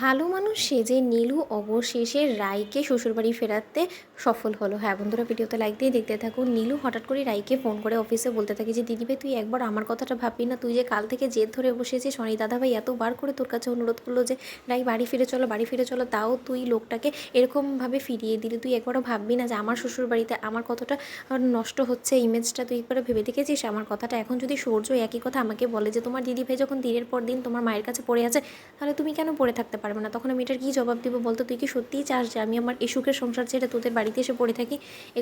ভালো মানুষ সেজে নীলু অবশেষে রাইকে শ্বশুরবাড়ি ফেরাতে সফল হলো। হ্যাঁ বন্ধুরা, ভিডিওতে লাইক দিয়ে দেখতে থাকুন। নীলু হঠাৎ করে রাইকে ফোন করে অফিসে বলতে থাকে যে দিদিভাই তুই একবার আমার কথাটা ভাববি না? তুই যে কাল থেকে জেদ ধরে বসেছিস, অনি দাদাভাই এতবার করে তোর কাছে অনুরোধ করলো যে রাই বাড়ি ফিরে চলো বাড়ি ফিরে চলো, তাও তুই লোকটাকে এরকমভাবে ফিরিয়ে দিলি। তুই একবারও ভাববি না যে আমার শ্বশুরবাড়িতে আমার কতটা নষ্ট হচ্ছে ইমেজটা? তুই একবারও ভেবে দেখেছিস আমার কথাটা? এখন যদি সূর্য একই কথা আমাকে বলে যে তোমার দিদিভাই যখন দিনের পর দিন তোমার মায়ের কাছে পড়ে আছে, তাহলে তুমি কেন পড়ে থাকতে পারবে না? তখন আমি এটার কী জবাব দেবো বলতো? তুই কি সত্যিই চাস যে আমি আমার এই সুখের সংসার ছেড়ে তোদের বাড়িতে এসে পড়ে থাকি?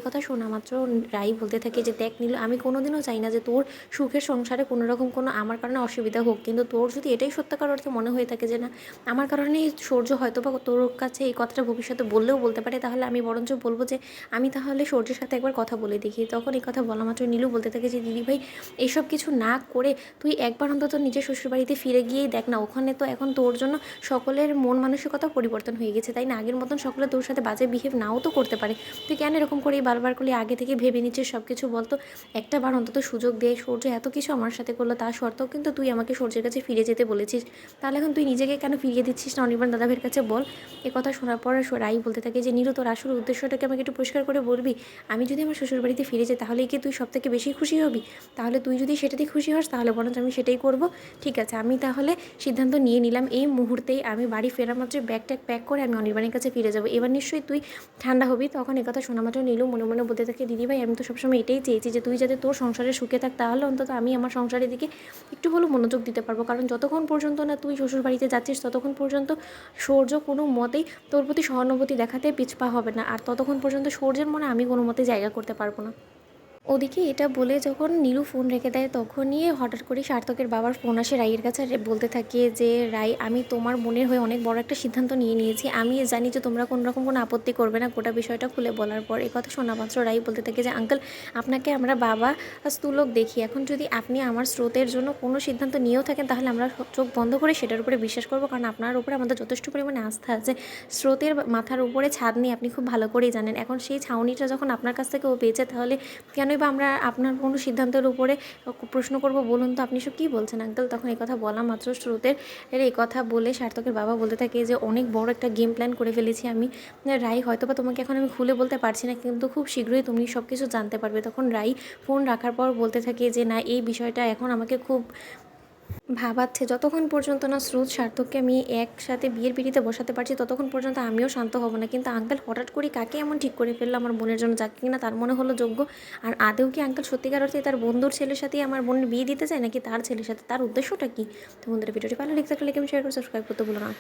কথা শোনা মাত্র রাই বলতে থাকে যে দেখ নীলু, আমি কোনোদিনও চাই না যে তোর সুখের সংসারে কোনো রকম কোনো আমার কারণে অসুবিধা হোক, কিন্তু তোর যদি এটাই সত্যিকার অর্থে মনে হয়ে থাকে যে না আমার কারণেই সূর্য হয়তো বা তোর কাছে এই কথাটা ভবিষ্যতে বললেও বলতে পারে, তাহলে আমি বরঞ্চ বলবো যে আমি তাহলে সূর্যের সাথে একবার কথা বলে দেখি। তখন এই কথা বলা মাত্র নীলু বলতে থাকে যে দিদিভাই এইসব কিছু না করে তুই একবার অন্তত নিজের শ্বশুরবাড়িতে ফিরে গিয়েই দেখ না, ওখানে তো এখন তোর জন্য সকলের মন মানসিকতা পরিবর্তন হয়ে গেছে, তাই না? আগের মতন সকলে তোর সাথে বাজে বিহেভ নাও তো করতে পারে। তুই কেন এরকম করেই বারবার করলে আগে থেকে ভেবে নিচ্ছিস সব কিছু? বলতো একটা বার অন্তত সুযোগ দে। সূর্য এত কিছু আমার সাথে করলো, তা সত্ত্বেও কিন্তু তুই আমাকে সূর্যের কাছে ফিরে যেতে বলেছিস, তাহলে এখন তুই নিজেকে কেন ফিরিয়ে দিচ্ছিস না অনির্বাণ দাদাভাইয়ের কাছে বল। কথা শোনার পর রাই বলতে থাকে যে নীরু, তোর আসল উদ্দেশ্যটাকে আমাকে একটু পরিষ্কার করে বলবি? আমি যদি আমার শ্বশুরবাড়িতে ফিরে যাই তাহলে কি তুই সবথেকে বেশি খুশি হবি? তাহলে তুই যদি সেটাতেই খুশি হস তাহলে বরঞ্চ আমি সেটাই করব। ঠিক আছে, আমি তাহলে সিদ্ধান্ত নিয়ে নিলাম, এই মুহূর্তেই আমি বাড়ি ফেরা মাত্র ব্যাগ ট্যাগ প্যাক করে আমি অনির্বাণের কাছে ফিরে যাবো। এবার নিশ্চয়ই তুই ঠান্ডা হবি। তখন কথা শোনা মাত্র নীলু মনে মনে বলতে থাকে দিদিভাই আমি তো সবসময় এটাই চেয়েছি যে তুই যাতে তোর সংসারে সুখে থাক, তাহলে অন্তত আমি আমার সংসারের দিকে একটু হলেও মনোযোগ দিতে পারবো। কারণ যতক্ষণ পর্যন্ত না তুই শ্বশুর বাড়িতে যাচ্ছিস ততক্ষণ পর্যন্ত সূর্য কোনো মতেই তোর প্রতি সহানুভূতি দেখাতে পিছপা হবে না, আর ততক্ষণ পর্যন্ত সূর্যের মনে আমি কোনো মতে জায়গা করতে পারবো না। ওদিকে এটা বলে যখন নীলু ফোন রেখে দেয় তখনই হঠাৎ করে সার্থকের বাবার ফোন আসে রাইয়ের কাছে। বলতে থাকে যে রাই, আমি তোমার বোনের হয়ে অনেক বড় একটা সিদ্ধান্ত নিয়ে নিয়েছি। আমি জানি যে তোমরা কোনো রকম কোনো আপত্তি করবে না। গোটা বিষয়টা খুলে বলার পর কথা শোনা মাত্র রাই বলতে থাকে যে আঙ্কেল, আপনাকে আমরা বাবা স্থূলক দেখি, এখন যদি আপনি আমার স্রোতের জন্য কোনো সিদ্ধান্ত নিয়েও থাকেন তাহলে আমরা চোখ বন্ধ করে সেটার উপরে বিশ্বাস করবো, কারণ আপনার উপরে আমাদের যথেষ্ট পরিমাণে আস্থা আছে। স্রোতের মাথার উপরে ছাদ নিয়ে আপনি খুব ভালো করেই জানেন। এখন সেই ছাউনিটা যখন আপনার কাছ থেকে ও পেয়েছে, তাহলে কেনই বা আমরা আপনার কোনো সিদ্ধান্তের উপরে প্রশ্ন করব বলুন তো? আপনি সব কী বলছেন আঙ্কেল? তখন এই কথা বলা মাত্র স্রোতের এই কথা বলে সার্থকের বাবা বলতে থাকে যে অনেক বড় একটা গেম প্ল্যান করে ফেলেছি আমি। রাই, হয়তো বা তোমাকে এখন আমি খুলে বলতে পারছি না, কিন্তু খুব শীঘ্রই তুমি সব কিছু জানতে পারবে। তখন রাই ফোন রাখার পর বলতে থাকে যে না, এই বিষয়টা এখন আমাকে খুব ভাবাচ্ছে। যতক্ষণ পর্যন্ত না স্রোত সার্থককে আমি একসাথে বিয়ের পিড়িতে বসাতে পারছি ততক্ষণ পর্যন্ত আমিও শান্ত হব না। কিন্তু আঙ্কেল হঠাৎ করে কাকে এমন ঠিক করে ফেললো আমার বোনের জন্য, যাকে কিনা তার মনে হলো যোগ্য? আর আদেও কি আঙ্কেল সত্যিকার অর্থে তার বন্ধুর ছেলের সাথেই আমার বোনের বিয়ে দিতে চায়, নাকি তার ছেলের সাথে? তার উদ্দেশ্যটা কী? তো বন্ধুরা, ভিডিওটি ভালো লেগে থাকলে লাইক এবং শেয়ার করে সাবস্ক্রাইব করতে ভুলো না।